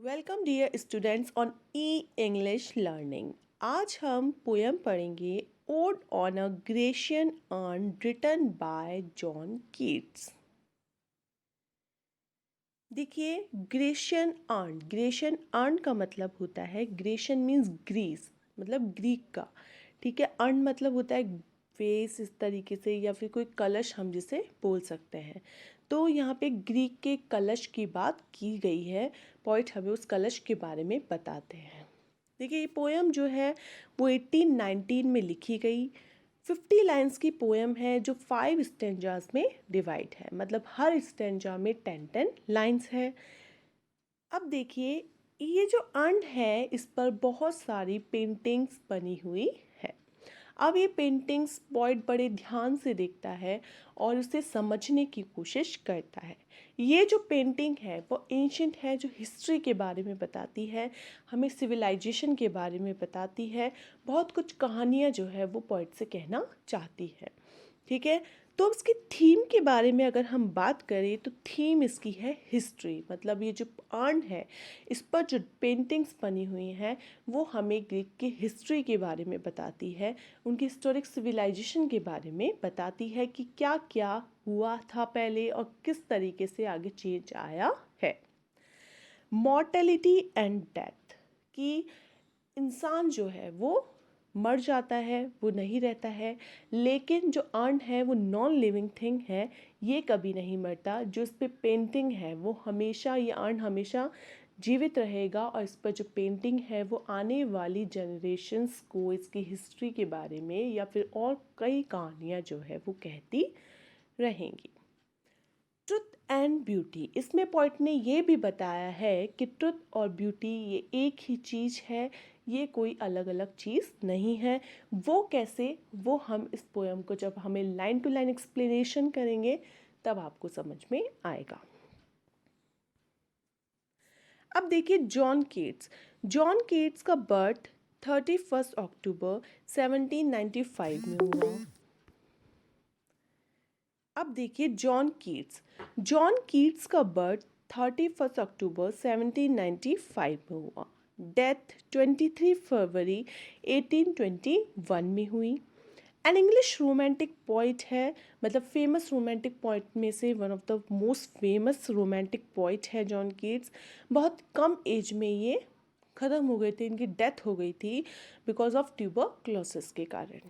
Welcome dear students on E English learning. आज हम poem पढ़ेंगे ode on a Grecian urn written by John Keats. देखिए, Grecian urn का मतलब होता है, ग्रेशियन मीन्स ग्रीस, मतलब ग्रीक का। ठीक है, अर्न मतलब होता है वेस, इस तरीके से, या फिर कोई कलश हम जिसे बोल सकते हैं। तो यहाँ पे ग्रीक के कलश की बात की गई है। पोइट हमें उस कलश के बारे में बताते हैं। देखिए, ये पोयम जो है वो 1819 में लिखी गई। 50 लाइन्स की पोयम है जो 5 स्टेंजास में डिवाइड है, मतलब हर स्टेंजा में 10-10 लाइन्स है। अब देखिए, ये जो अर्न है इस पर बहुत सारी पेंटिंग्स बनी हुई है। अब ये पेंटिंग्स पॉइंट बड़े ध्यान से देखता है और उसे समझने की कोशिश करता है। ये जो पेंटिंग है वो एंशिएंट है, जो हिस्ट्री के बारे में बताती है, हमें सिविलाइजेशन के बारे में बताती है, बहुत कुछ कहानियाँ जो है वो पॉइंट से कहना चाहती है। ठीक है, तो अब इसकी थीम के बारे में अगर हम बात करें तो थीम इसकी है हिस्ट्री। मतलब ये जो अर्न है इस पर जो पेंटिंग्स बनी हुई हैं वो हमें ग्रीक की हिस्ट्री के बारे में बताती है, उनकी हिस्टोरिक सिविलाइजेशन के बारे में बताती है कि क्या क्या हुआ था पहले और किस तरीके से आगे चेंज आया है। मॉर्टेलिटी एंड डेथ, कि इंसान जो है वो मर जाता है, वो नहीं रहता है, लेकिन जो अर्न है वो नॉन लिविंग थिंग है, ये कभी नहीं मरता। जो इस पे पेंटिंग है वो हमेशा, ये अर्न हमेशा जीवित रहेगा और इस पर जो पेंटिंग है वो आने वाली जनरेशन्स को इसकी हिस्ट्री के बारे में या फिर और कई कहानियाँ जो है वो कहती रहेंगी। ट्रुथ एंड ब्यूटी, इसमें पॉइंट ने ये भी बताया है कि ट्रुथ और ब्यूटी ये एक ही चीज़ है, ये कोई अलग अलग चीज़ नहीं है। वो कैसे, वो हम इस पोएम को जब हमें लाइन टू लाइन एक्सप्लेनेशन करेंगे तब आपको समझ में आएगा। अब देखिए, जॉन केट्स का बर्थ 31 अक्टूबर 1795 में हुआ। अब देखिए, जॉन कीट्स का बर्थ 31 अक्टूबर 1795 में हुआ। डेथ 23 फरवरी 1821 में हुई। एन इंग्लिश रोमांटिक पोइट है, मतलब फेमस रोमांटिक पोइट में से one of the most famous romantic poet है जॉन कीट्स। बहुत कम एज में ये ख़त्म हो गए थे, इनकी डेथ हो गई थी बिकॉज ऑफ ट्यूबरक्लोसिस के कारण।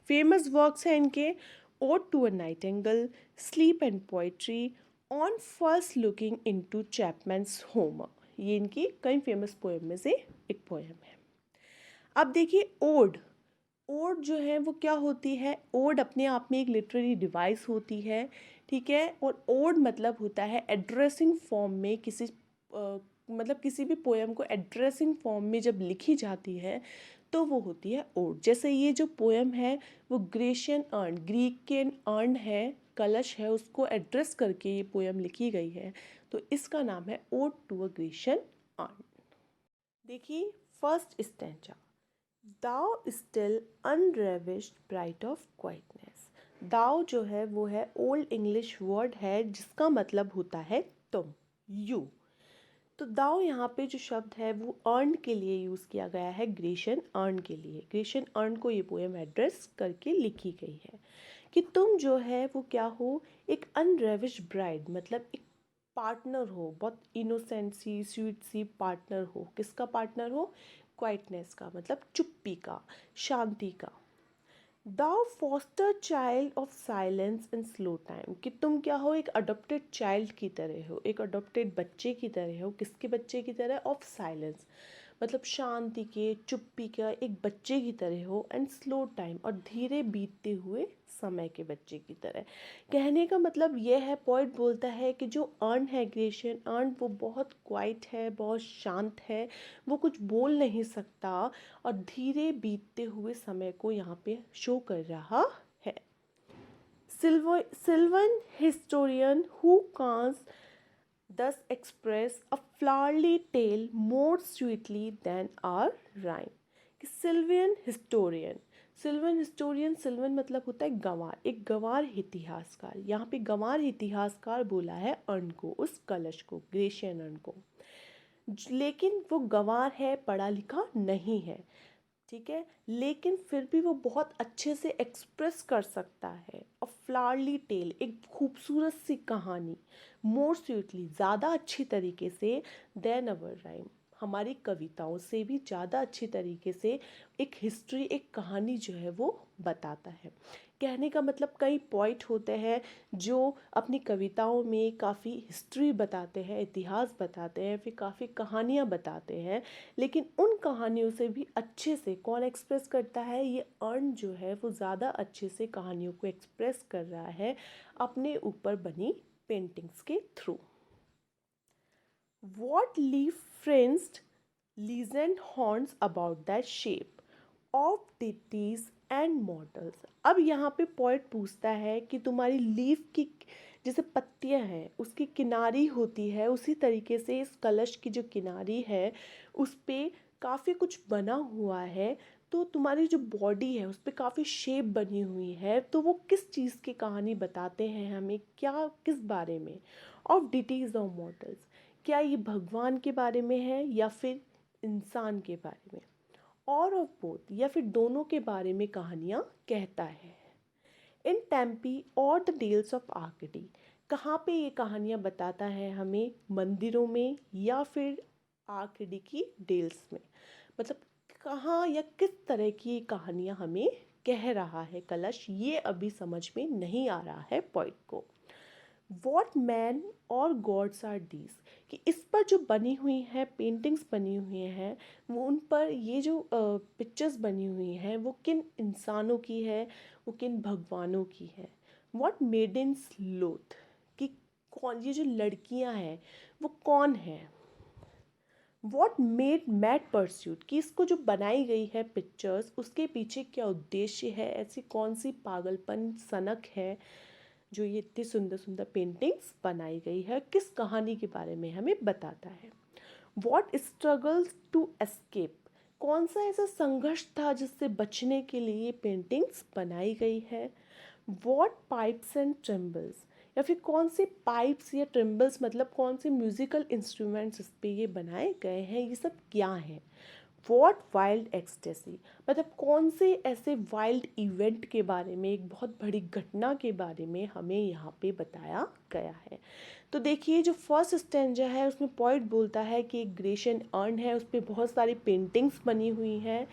फेमस वर्क्स हैं इनके: ode to a nightingale, sleep and poetry, on first looking into Chapman's Homer. ये इनकी कई फेमस पोएम में से एक पोएम है। अब देखिए, ओड जो है वो क्या होती है? ओड अपने आप में एक लिटरेरी डिवाइस होती है। ठीक है, और ओड मतलब होता है एड्रेसिंग फॉर्म में किसी मतलब किसी भी पोएम को एड्रेसिंग फॉर्म में जब लिखी जाती है तो वो होती है ओड। जैसे ये जो पोएम है वो ग्रेशियन अर्न, ग्रीक के अर्न है, कलश है, उसको एड्रेस करके ये पोएम लिखी गई है, तो इसका नाम है ode to a Grecian urn. देखिए, first stanza: thou still unravished bride of quietness. Thou जो है वो है ओल्ड इंग्लिश वर्ड है जिसका मतलब होता है तुम, यू। तो दाउ यहाँ पे जो शब्द है वो अर्न के लिए यूज़ किया गया है, ग्रेशियन अर्न के लिए। ग्रेशियन अर्न को ये पोएम एड्रेस करके लिखी गई है कि तुम जो है वो क्या हो, एक अनरेविश ब्राइड, मतलब एक पार्टनर हो, बहुत इनोसेंट सी, स्वीट सी पार्टनर हो। किसका पार्टनर हो? क्वाइटनेस का, मतलब चुप्पी का, शांति का। Thou foster child of silence in slow time, कि तुम क्या हो, एक अडोप्टेड चाइल्ड की तरह हो, एक अडोप्टेड बच्चे की तरह हो। किसके बच्चे की तरह? ऑफ साइलेंस, मतलब शांति के, चुप्पी का एक बच्चे की तरह हो। एंड स्लो टाइम, और धीरे बीतते हुए समय के बच्चे की तरह। कहने का मतलब यह है, पॉइंट बोलता है कि जो अर्न है, ग्रेशियन अर्न, वो बहुत क्वाइट है, बहुत शांत है, वो कुछ बोल नहीं सकता और धीरे बीतते हुए समय को यहाँ पे शो कर रहा है। Sylvan historian who canst thus express a flowery tale more sweetly than our rhyme। कि सिल्वन मतलब होता है गंवार, एक गंवार इतिहासकार। यहाँ पे गंवार इतिहासकार बोला है अर्न को, उस कलश को, ग्रेशियन अर्न को। लेकिन वो गंवार है, पढ़ा लिखा नहीं है, ठीक है, लेकिन फिर भी वो बहुत अच्छे से एक्सप्रेस कर सकता है। अ फ्लावरली टेल, एक खूबसूरत सी कहानी, मोर स्वीटली, ज़्यादा अच्छी तरीके से देन अवर राइम, हमारी कविताओं से भी ज़्यादा अच्छी तरीके से एक हिस्ट्री, एक कहानी जो है वो बताता है। कहने का मतलब कई पॉइंट होते हैं जो अपनी कविताओं में काफ़ी हिस्ट्री बताते हैं, इतिहास बताते हैं, फिर काफ़ी कहानियाँ बताते हैं, लेकिन उन कहानियों से भी अच्छे से कौन एक्सप्रेस करता है, ये अर्न जो है वो ज़्यादा अच्छे से कहानियों को एक्सप्रेस कर रहा है अपने ऊपर बनी पेंटिंग्स के through. What leaf friends legend haunts about that shape of deities and mortals। अब यहाँ पे पोएट पूछता है कि तुम्हारी लीफ की जैसे पत्तियाँ हैं उसकी किनारी होती है, उसी तरीके से इस कलश की जो किनारी है उस पे काफ़ी कुछ बना हुआ है, तो तुम्हारी जो बॉडी है उस पे काफ़ी शेप बनी हुई है, तो वो किस चीज़ की कहानी बताते हैं हमें, क्या किस बारे में, ऑफ डिटीज़ ऑफ मॉर्टल्स, क्या ये भगवान के बारे में है या फिर इंसान के बारे में, और ऑफ बोथ या फिर दोनों के बारे में कहानियाँ कहता है। इन टेम्पी और द डेल्स ऑफ आर्कडी, कहाँ पे ये कहानियाँ बताता है हमें, मंदिरों में या फिर आर्कडी की डेल्स में, मतलब कहाँ या किस तरह की ये कहानियाँ हमें कह रहा है कलश, ये अभी समझ में नहीं आ रहा है पॉइंट को। वॉट मैन और गॉड्स आर डीज, कि इस पर जो बनी हुई है पेंटिंग्स बनी हुई हैं, वो उन पर ये जो पिक्चर्स बनी हुई हैं वो किन इंसानों की है, वो किन भगवानों की है। वॉट मेडन्स लोथ, कि कौन ये जो लड़कियां हैं वो कौन है। वॉट मेड मैड परस्यूट, कि इसको जो बनाई गई है पिक्चर्स उसके पीछे क्या उद्देश्य है, ऐसी कौन सी पागलपन सनक है जो ये इतनी सुंदर सुंदर पेंटिंग्स बनाई गई है, किस कहानी के बारे में हमें बताता है। वॉट स्ट्रगल्स टू एस्केप, कौन सा ऐसा संघर्ष था जिससे बचने के लिए ये पेंटिंग्स बनाई गई है। वॉट पाइप्स एंड ट्रिम्बल्स, या फिर कौन से पाइप्स या ट्रिम्बल्स मतलब कौन से म्यूज़िकल इंस्ट्रूमेंट्स इस पे ये बनाए गए हैं, ये सब क्या हैं। वॉट वाइल्ड एक्सटेसी, मतलब कौन से ऐसे वाइल्ड इवेंट के बारे में, एक बहुत बड़ी घटना के बारे में हमें यहाँ पे बताया गया है। तो देखिए जो फर्स्ट स्टेंजा है उसमें पॉइंट बोलता है कि एक ग्रेशन अर्न है, उस पर बहुत सारी पेंटिंग्स बनी हुई हैं,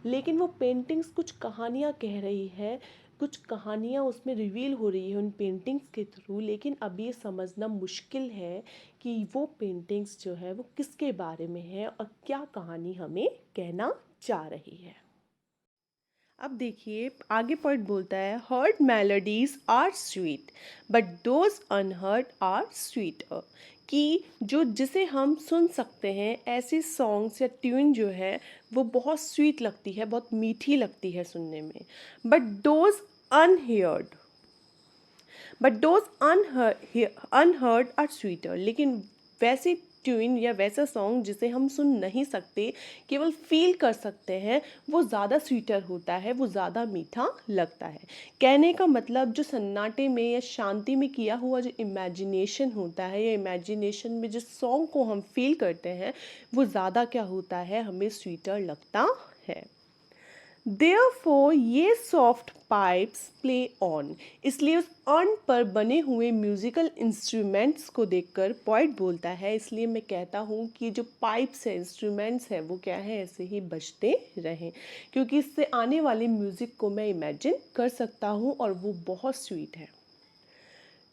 लेकिन वो पेंटिंग्स कुछ कहानियाँ कह रही है, कुछ कहानियाँ उसमें रिवील हो रही है उन पेंटिंग्स के थ्रू, लेकिन अभी ये समझना मुश्किल है कि वो पेंटिंग्स जो है वो किसके बारे में है और क्या कहानी हमें कहना चाह रही है। अब देखिए आगे पॉइंट बोलता है heard melodies are sweet but those unheard are sweeter, कि जो जिसे हम सुन सकते हैं ऐसे सॉन्ग्स या ट्यून जो है वो बहुत स्वीट लगती है, बहुत मीठी लगती है सुनने में, but those unheard but those unheard are sweeter, लेकिन वैसी ट्यून या वैसा सॉन्ग जिसे हम सुन नहीं सकते, केवल फील कर सकते हैं, वो ज़्यादा स्वीटर होता है, वो ज़्यादा मीठा लगता है। कहने का मतलब जो सन्नाटे में या शांति में किया हुआ जो इमेजिनेशन होता है या इमेजिनेशन में जिस सॉन्ग को हम फील करते हैं वो ज़्यादा क्या होता है, हमें स्वीटर लगता है। Therefore ये सॉफ्ट पाइप्स प्ले ऑन, इसलिए उस अर्न पर बने हुए म्यूजिकल इंस्ट्रूमेंट्स को देखकर पॉइंट बोलता है, इसलिए मैं कहता हूँ कि जो पाइप्स हैं इंस्ट्रूमेंट्स हैं वो क्या है ऐसे ही बजते रहें, क्योंकि इससे आने वाले म्यूज़िक को मैं इमेजिन कर सकता हूँ और वो बहुत स्वीट है।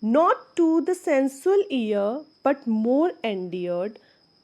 Not to the sensual ear but more endeared,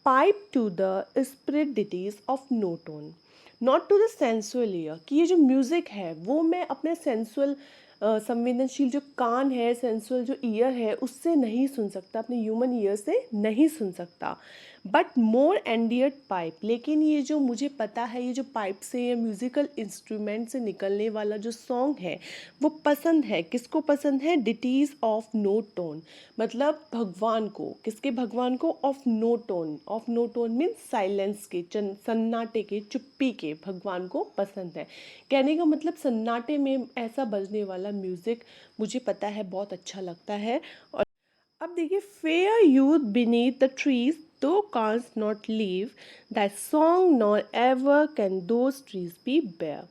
pipe to the spirit deities of no tone। Not to the sensual ear, कि ये जो म्यूज़िक है वो मैं अपने सेंसुअल संवेदनशील जो कान है, सेंसुअल जो ईयर है उससे नहीं सुन सकता, अपने ह्यूमन ईयर से नहीं सुन सकता, बट मोर एंडियर्ड पाइप, लेकिन ये जो मुझे पता है ये जो पाइप से या म्यूज़िकल इंस्ट्रूमेंट से निकलने वाला जो सॉन्ग है वो पसंद है, किसको पसंद है, डिटीज़ ऑफ नो टोन, मतलब भगवान को, किसके भगवान को, of no tone, of no tone means silence के, सन्नाटे के, चुप्पी के भगवान को पसंद है। कहने का मतलब सन्नाटे में ऐसा बजने वाला म्यूज़िक मुझे पता है बहुत अच्छा लगता है। और अब देखिए fair youth beneath the trees thou canst not leave thy song, nor ever can those trees be bare.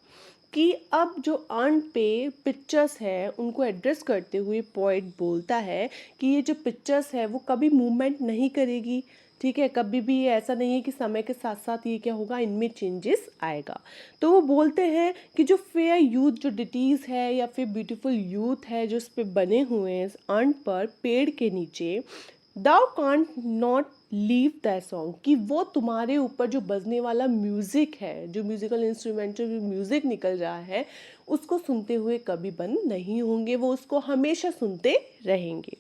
कि अब जो अर्न पे पिक्चर्स है उनको एड्रेस करते हुए पोइट बोलता है कि ये जो पिक्चर्स है वो कभी मूवमेंट नहीं करेगी, ठीक है, कभी भी ये ऐसा नहीं है कि समय के साथ साथ ये क्या होगा, इनमें चेंजेस आएगा। तो वो बोलते हैं कि जो फेयर यूथ जो डिटीज़ है या फिर ब्यूटीफुल यूथ है जो इस पे बने हुए हैं इस अर्न पर पेड़ के नीचे, thou can't not leave that song, कि वो तुम्हारे ऊपर जो बजने वाला म्यूज़िक है, जो म्यूज़िकल इंस्ट्रूमेंट जो म्यूज़िक निकल रहा है उसको सुनते हुए कभी बंद नहीं होंगे, वो उसको हमेशा सुनते रहेंगे।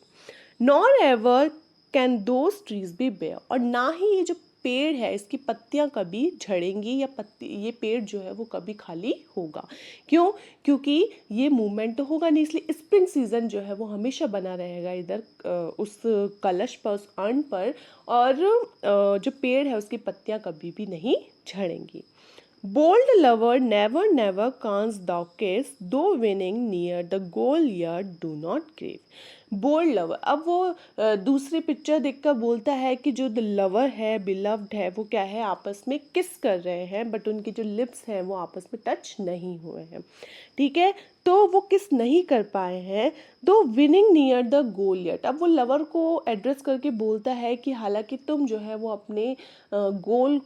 Nor ever can those trees be bare, और ना ही ये जो पेड़ है इसकी पत्तियां कभी झड़ेंगी या पत्ती ये पेड़ जो है वो कभी खाली होगा। क्यों? क्योंकि ये मूवमेंट तो होगा नहीं, इसलिए स्प्रिंग सीजन जो है वो हमेशा बना रहेगा इधर उस कलश पर, उस अर्न पर, और जो पेड़ है उसकी पत्तियां कभी भी नहीं झड़ेंगी। Bold lover never never canst thou kiss, though winning near the goal yet do not grieve. Bold lover, अब वो दूसरी पिक्चर देखकर बोलता है कि जो लवर है, बिलव्ड है, वो क्या है, आपस में किस कर रहे हैं, बट उनके जो लिप्स हैं वो आपस में टच नहीं हुए हैं, ठीक है, तो वो किस नहीं कर पाए हैं। दो winning near the goal yet, अब वो लवर को एड्रेस करके बोलता है कि हालांकि तुम जो है वो अपने गोल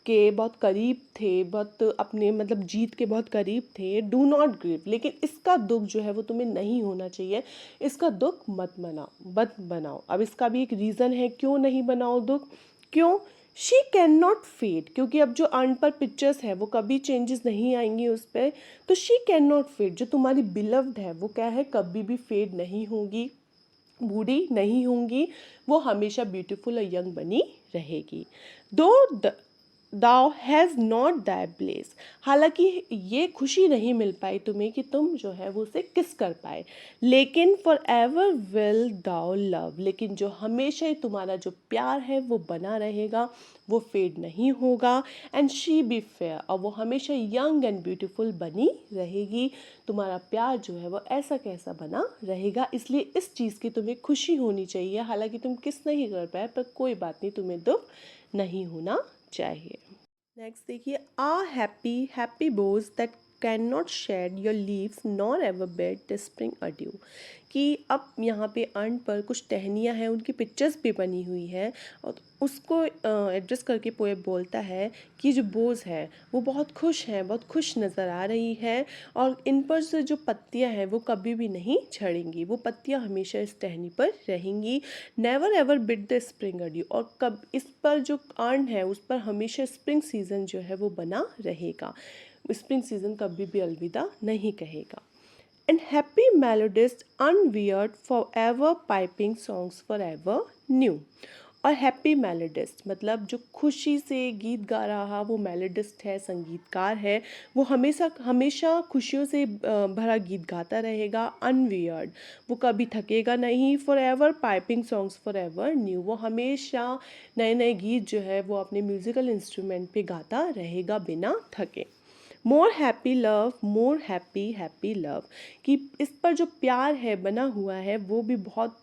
के बहुत करीब थे, बहुत अपने मतलब जीत के बहुत करीब थे, डू नॉट ग्रीव, लेकिन इसका दुख जो है वो तुम्हें नहीं होना चाहिए, इसका दुख मत बनाओ। अब इसका भी एक रीज़न है क्यों नहीं बनाओ दुख, क्यों, शी कैन नॉट फेड, क्योंकि अब जो अर्न पर पिक्चर्स है वो कभी चेंजेस नहीं आएंगी उस पर, तो शी कैन नॉट फेड, जो तुम्हारी बिलव्ड है वो क्या है, कभी भी फेड नहीं होगी, बूढ़ी नहीं होंगी, वो हमेशा ब्यूटीफुल और यंग बनी रहेगी। दो दाउ हैज़ नॉट दै ब्लेस, हालांकि ये खुशी नहीं मिल पाई तुम्हें कि तुम जो है वो उसे किस कर पाए, लेकिन for ever will thou love, लेकिन जो हमेशा ही तुम्हारा जो प्यार है वो बना रहेगा, वो फेड नहीं होगा। एंड शी बी फेयर, और वो हमेशा यंग एंड ब्यूटीफुल बनी रहेगी, तुम्हारा प्यार जो है वो ऐसा कैसा बना रहेगा, इसलिए इस चीज़ की तुम्हें खुशी होनी चाहिए, हालांकि तुम किस नहीं कर पाए, पर कोई बात नहीं, तुम्हें दुख नहीं होना चाहिए। नेक्स्ट देखिए, ah happy happy boughs that can not shed your leaves nor ever bid the spring adieu, कि अब यहाँ पे अर्न पर कुछ टहनियाँ हैं, उनकी पिक्चर्स भी बनी हुई है, और उसको एड्रेस करके पोएट बोलता है कि जो बोझ है वो बहुत खुश है, बहुत खुश नज़र आ रही है, और इन पर से जो पत्तियाँ हैं वो कभी भी नहीं झड़ेंगी, वो पत्तियाँ हमेशा इस टहनी पर रहेंगी। Never ever bit the spring adieu, और कब इस पर जो अर्न है उस पर हमेशा स्प्रिंग सीजन जो है वो बना रहेगा, स्प्रिंग सीजन कभी भी अलविदा नहीं कहेगा। And happy melodist unweird forever piping songs forever new, और हैप्पी मेलोडिस्ट मतलब जो खुशी से गीत गा रहा वो मेलोडिस्ट है, संगीतकार है, वो हमेशा हमेशा खुशियों से भरा गीत गाता रहेगा। अनवियर्ड, वो कभी थकेगा नहीं। For ever piping songs for ever new, वो हमेशा नए नए गीत जो है वो अपने म्यूज़िकल इंस्ट्रूमेंट पे गाता रहेगा बिना थके। More happy love, more happy happy love, कि इस पर जो प्यार है बना हुआ है वो भी बहुत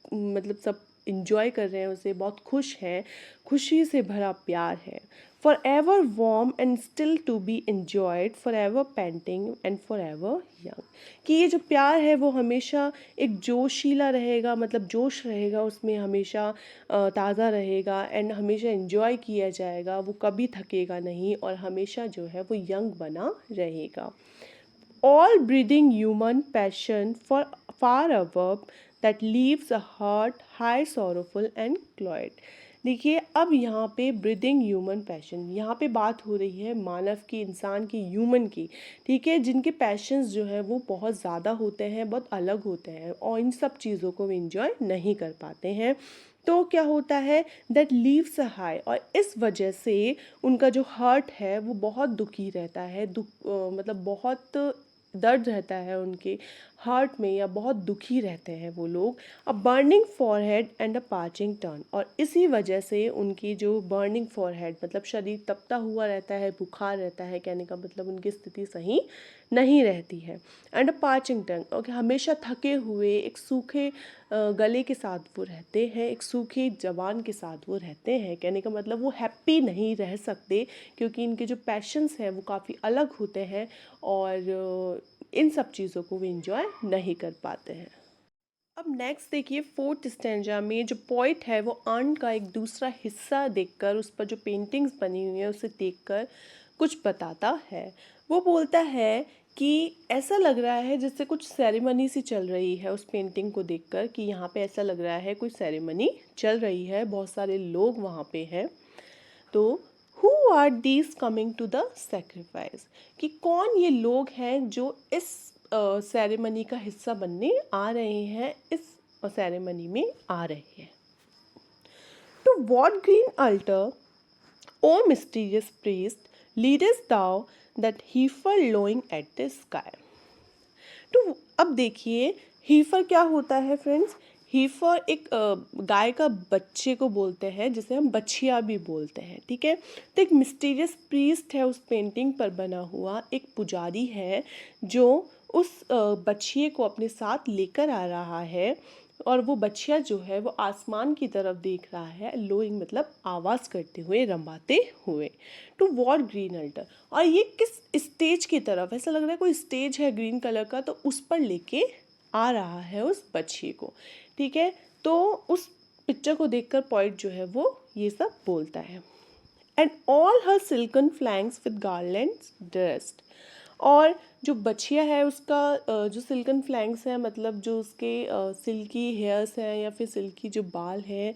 मतलब सब इंजॉय कर रहे हैं उसे, बहुत खुश हैं, खुशी से भरा प्यार है। For ever warm and still to be enjoyed, for ever panting and for ever young, कि ये जो प्यार है वो हमेशा एक जोशीला रहेगा, मतलब जोश रहेगा उसमें, हमेशा ताज़ा रहेगा एंड हमेशा इंजॉय किया जाएगा, वो कभी थकेगा नहीं और हमेशा जो है वो यंग बना रहेगा। All breathing human passion for far above that leaves a heart high sorrowful and cloyed। देखिए, अब यहाँ पे ब्रीदिंग ह्यूमन पैशन, यहाँ पे बात हो रही है मानव की, इंसान की, ह्यूमन की, ठीक है, जिनके पैशंस जो है वो बहुत ज़्यादा होते हैं, बहुत अलग होते हैं, और इन सब चीज़ों को वो इन्जॉय नहीं कर पाते हैं। तो क्या होता है, दैट लीव्स अ हाई, और इस वजह से उनका जो हार्ट है वो बहुत दुखी रहता है, मतलब बहुत दर्द रहता है उनके हर्ट में या बहुत दुखी रहते हैं वो लोग, अ burning forehead and a पार्चिंग turn, और इसी वजह से उनकी जो बर्निंग फॉरहेड मतलब शरीर तपता हुआ रहता है, बुखार रहता है, कहने का मतलब उनकी स्थिति सही नहीं रहती है, एंड अ पार्चिंग टर्न, और हमेशा थके हुए एक सूखे गले के साथ वो रहते हैं, एक सूखी जबान के साथ वो रहते हैं, कहने का मतलब वो हैप्पी नहीं रह सकते क्योंकि इनके जो पैशंस हैं वो काफ़ी अलग होते हैं और इन सब चीज़ों को वो इंजॉय नहीं कर पाते हैं। अब नेक्स्ट देखिए, फोर्थ स्टैंजा में जो पोइट है वो अर्न का एक दूसरा हिस्सा देखकर, उस पर जो पेंटिंग्स बनी हुई है उसे देखकर कुछ बताता है। वो बोलता है कि ऐसा लग रहा है जैसे कुछ सेरेमनी सी चल रही है, उस पेंटिंग को देखकर कि यहाँ पे ऐसा लग रहा है कोई सेरेमनी चल रही है, बहुत सारे लोग वहाँ पे हैं। तो who are these coming to the sacrifice, कि कौन ये लोग हैं जो इस सेरेमनी का हिस्सा बनने आ रहे हैं, इस सेरेमनी में आ रहे हैं। To what green altar, O mysterious priest, leadest thou that heifer lowing at the sky. तो अब देखिए, हीफर क्या होता है फ्रेंड्स? हीफर एक गाय का बच्चे को बोलते हैं, जिसे हम बछिया भी बोलते हैं, ठीक है। तो एक मिस्टीरियस प्रीस्ट है उस पेंटिंग पर बना हुआ, एक पुजारी है जो उस बछिए को अपने साथ लेकर आ रहा है, और वो बछिया जो है वो आसमान की तरफ देख रहा है, लोइंग मतलब आवाज़ करते हुए, रंबाते हुए। टू वॉट ग्रीन अल्टर, और ये किस स्टेज की तरफ, ऐसा लग रहा है कोई स्टेज है ग्रीन कलर का, तो उस पर लेके आ रहा है उस बच्ची को, ठीक है। तो उस पिक्चर को देखकर पॉइंट जो है वो ये सब बोलता है। And all her silken flanks with garlands dressed, और जो बछिया है उसका जो सिल्कन फ्लैंक्स है, मतलब जो उसके सिल्की हेयर्स हैं या फिर सिल्की जो बाल हैं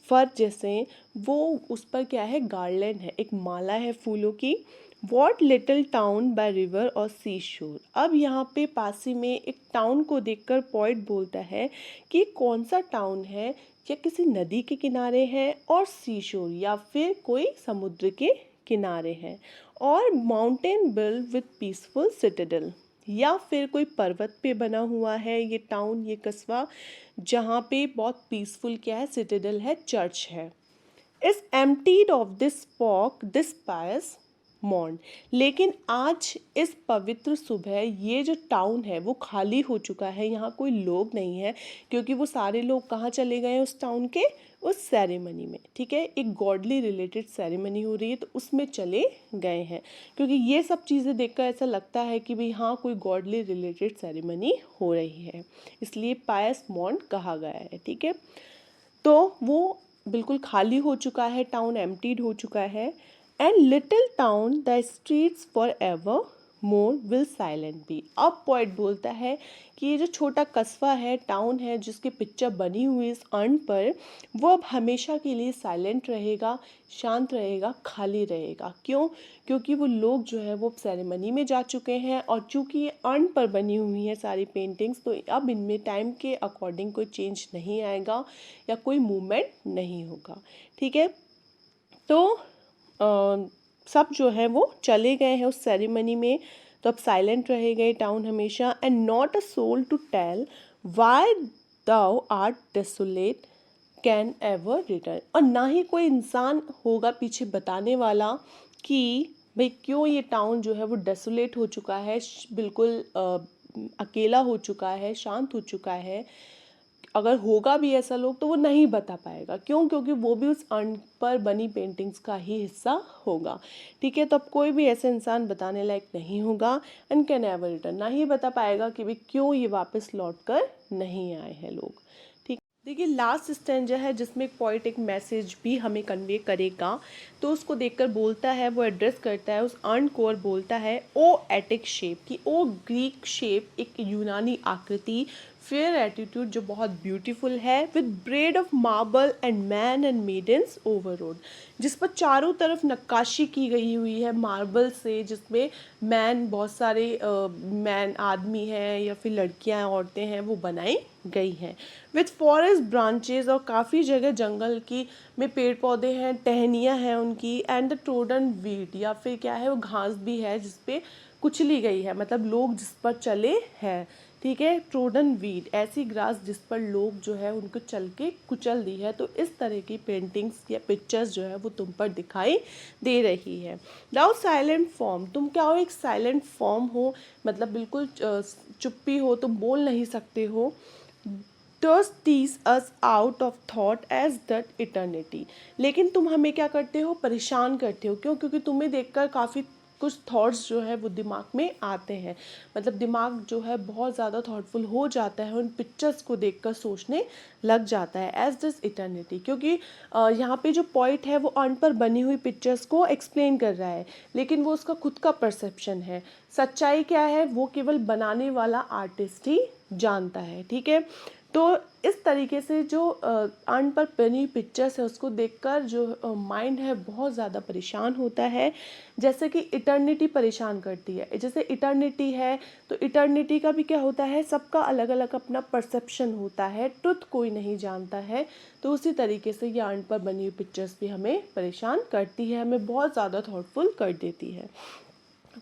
फर जैसे, वो उस पर क्या है, गार्लैंड है, एक माला है फूलों की। What little town by river और सी शोर, अब यहाँ पे पास ही में एक टाउन को देखकर पॉइंट बोलता है कि कौन सा टाउन है, या किसी नदी के किनारे है, और सी शोर या फिर कोई समुद्र के किनारे हैं, और mountain build with peaceful Citadel, या फिर कोई पर्वत पे बना हुआ है ये टाउन, ये कस्बा, जहाँ पे बहुत पीसफुल क्या है, सिटाडेल है, चर्च है। Is emptied of this folk this pious morn, लेकिन आज इस पवित्र सुबह ये जो टाउन है वो खाली हो चुका है, यहाँ कोई लोग नहीं है, क्योंकि वो सारे लोग कहाँ चले गए हैं उस टाउन के, उस सेरेमनी में, ठीक है। एक गॉडली रिलेटेड सेरेमनी हो रही है तो उसमें चले गए हैं, क्योंकि ये सब चीज़ें देखकर ऐसा लगता है कि भाई हाँ कोई गॉडली रिलेटेड सेरेमनी हो रही है, इसलिए पायस मॉर्न कहा गया है, ठीक है। तो वो बिल्कुल खाली हो चुका है, टाउन एम्प्टीड हो चुका है। And little town the streets for ever more will silent be, अब पॉइंट बोलता है कि ये जो छोटा कस्बा है, टाउन है, जिसकी पिक्चर बनी हुई इस अर्न पर, वो अब हमेशा के लिए साइलेंट रहेगा, शांत रहेगा, खाली रहेगा। क्यों? क्योंकि वो लोग जो है वो सेरेमनी में जा चुके हैं, और चूंकि ये अर्न पर बनी हुई है सारी पेंटिंग्स, तो अब इनमें टाइम के अकॉर्डिंग कोई चेंज नहीं आएगा या कोई मूवमेंट नहीं होगा, ठीक है। तो सब जो है वो चले गए हैं उस सेरेमनी में, तो अब साइलेंट रह गए टाउन हमेशा। And not a soul to tell why thou art desolate can ever return, और ना ही कोई इंसान होगा पीछे बताने वाला कि भाई क्यों ये टाउन जो है वो डेसोलेट हो चुका है, बिल्कुल अकेला हो चुका है, शांत हो चुका है। अगर होगा भी ऐसा लोग तो वो नहीं बता पाएगा, क्यों? क्योंकि वो भी उस अर्न पर बनी पेंटिंग्स का ही हिस्सा होगा, ठीक है। तो अब कोई भी ऐसे इंसान बताने लायक नहीं होगा, एंड कैन एवर रिटर्न, ना ही बता पाएगा कि भाई क्यों ये वापस लौट कर नहीं आए हैं लोग, ठीक। देखिए लास्ट स्टैंजा है जिसमें एक पॉइंट एक मैसेज भी हमें कन्वे करेगा, तो उसको देखकर बोलता है, वो एड्रेस करता है उस अर्न को और बोलता है, ओ एटिक शेप, कि ओ ग्रीक शेप, एक यूनानी आकृति, फेयर एटीट्यूड जो बहुत ब्यूटीफुल है, with brede of marble and men and maidens overwrought, जिस पर चारों तरफ नक्काशी की गई हुई है मार्बल से, जिसमें मैन, बहुत सारे मैन आदमी हैं या फिर लड़कियां, औरतें हैं, वो बनाई गई हैं। विथ फॉरेस्ट ब्रांचेज, और काफ़ी जगह जंगल की में पेड़ पौधे हैं, टहनियाँ हैं उनकी। एंड द ट्रोडन वीड, या फिर क्या है वो घास भी है जिसपे कुचली गई है, मतलब लोग जिस पर चले हैं, ठीक है। ट्रोडन वीड, ऐसी ग्रास जिस पर लोग जो है उनको चल के कुचल दी है। तो इस तरह की पेंटिंग्स या पिक्चर्स जो है वो तुम पर दिखाई दे रही है। नाउ साइलेंट फॉर्म, तुम क्या हो, एक साइलेंट फॉर्म हो, मतलब बिल्कुल चुप्पी हो, तुम बोल नहीं सकते हो। does tease us out of thought as that eternity, लेकिन तुम हमें क्या करते हो, परेशान करते हो। क्यों? क्योंकि तुम्हें देखकर काफ़ी कुछ थॉट्स जो है वो दिमाग में आते हैं, मतलब दिमाग जो है बहुत ज़्यादा थॉटफुल हो जाता है, उन पिक्चर्स को देखकर सोचने लग जाता है। एज दिस इटर्निटी, क्योंकि यहाँ पे जो पॉइंट है वो अर्न पर बनी हुई पिक्चर्स को एक्सप्लेन कर रहा है, लेकिन वो उसका खुद का परसेप्शन है। सच्चाई क्या है, वो केवल बनाने वाला आर्टिस्ट ही जानता है। ठीक है। तो इस तरीके से जो अर्न पर बनी पिक्चर्स है उसको देखकर जो माइंड है बहुत ज़्यादा परेशान होता है, जैसे कि इटर्निटी परेशान करती है। जैसे इटर्निटी है तो इटर्निटी का भी क्या होता है, सबका अलग अलग अपना परसेप्शन होता है, ट्रुथ कोई नहीं जानता है। तो उसी तरीके से ये अर्न पर बनी हुई पिक्चर्स भी हमें परेशान करती है, हमें बहुत ज़्यादा थॉटफुल कर देती है।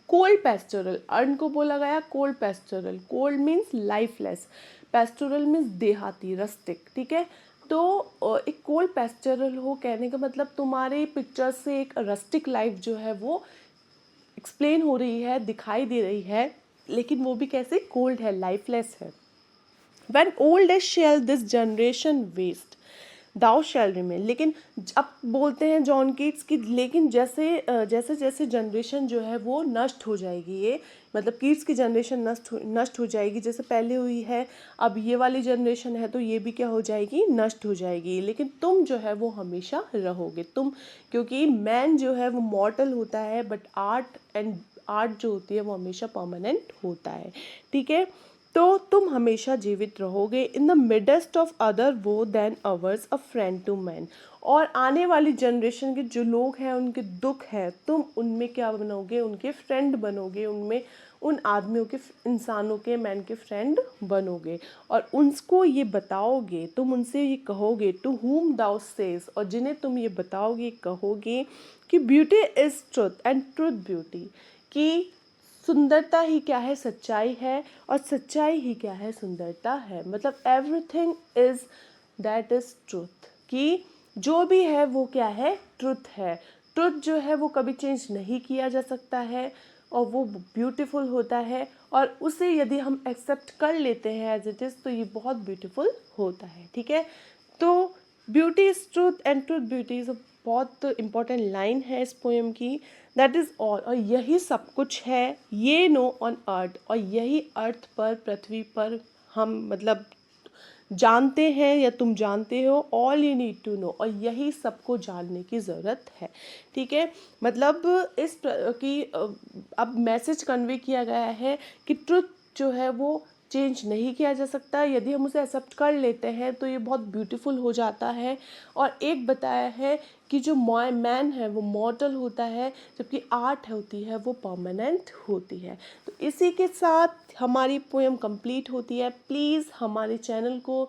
कोल्ड पेस्टोरल, अर्न को बोला गया cold pastoral. Cold means lifeless, pastoral means देहाती, रस्टिक। ठीक है। तो एक कोल्ड पेस्टोरल हो, कहने का मतलब तुम्हारे पिक्चर से एक रस्टिक लाइफ जो है वो एक्सप्लेन हो रही है, दिखाई दे रही है, लेकिन वो भी कैसे, कोल्ड है, लाइफलेस है। When old as shall this generation waste, thou shall remain, लेकिन अब बोलते हैं जॉन कीट्स की, लेकिन जैसे जैसे जैसे जनरेशन जो है वो नष्ट हो जाएगी, ये मतलब कीट्स की जनरेशन नष्ट हो जाएगी, जैसे पहले हुई है, अब ये वाली जनरेशन है तो ये भी क्या हो जाएगी, नष्ट हो जाएगी, लेकिन तुम जो है वो हमेशा रहोगे। तुम, क्योंकि मैन जो है वो मॉर्टल होता है, बट आर्ट जो होती है वो हमेशा परमानेंट होता है। ठीक है। तो तुम हमेशा जीवित रहोगे। In the midst of other woe than ours a friend to man, और आने वाली जनरेशन के जो लोग हैं उनके दुख है, तुम उनमें क्या बनोगे, उनके फ्रेंड बनोगे, उनमें उन आदमियों के, इंसानों के, मैन के फ्रेंड बनोगे, और उनको ये बताओगे, तुम उनसे ये कहोगे, टू हुम दाउ सेज, और जिन्हें तुम ये बताओगे, कहोगे कि beauty is truth and truth beauty, कि सुंदरता ही क्या है, सच्चाई है, और सच्चाई ही क्या है, सुंदरता है। मतलब everything is that is truth, कि जो भी है वो क्या है, ट्रुथ है। ट्रुथ जो है वो कभी चेंज नहीं किया जा सकता है, और वो ब्यूटीफुल होता है, और उसे यदि हम एक्सेप्ट कर लेते हैं एज इट इज़, तो ये बहुत ब्यूटीफुल होता है। ठीक है। तो beauty is truth and truth beauty is, बहुत इंपॉर्टेंट लाइन है इस पोएम की। दैट इज़ ऑल, और यही सब कुछ है, ये नो ऑन अर्थ, और यही अर्थ पर, पृथ्वी पर हम मतलब जानते हैं, या तुम जानते हो, all you need to know, और यही सबको जानने की ज़रूरत है। ठीक है। मतलब कि अब मैसेज कन्वे किया गया है कि ट्रुथ जो है वो चेंज नहीं किया जा सकता, यदि हम उसे एक्सेप्ट कर लेते हैं तो ये बहुत ब्यूटीफुल हो जाता है। और एक बताया है कि जो मैन है वो मॉर्टल होता है, जबकि आर्ट होती है वो परमानेंट होती है। तो इसी के साथ हमारी पोएम कंप्लीट होती है। प्लीज़ हमारे चैनल को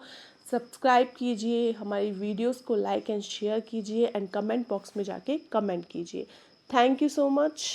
सब्सक्राइब कीजिए, हमारी वीडियोस को लाइक एंड शेयर कीजिए, एंड कमेंट बॉक्स में जाके कमेंट कीजिए। Thank you so much.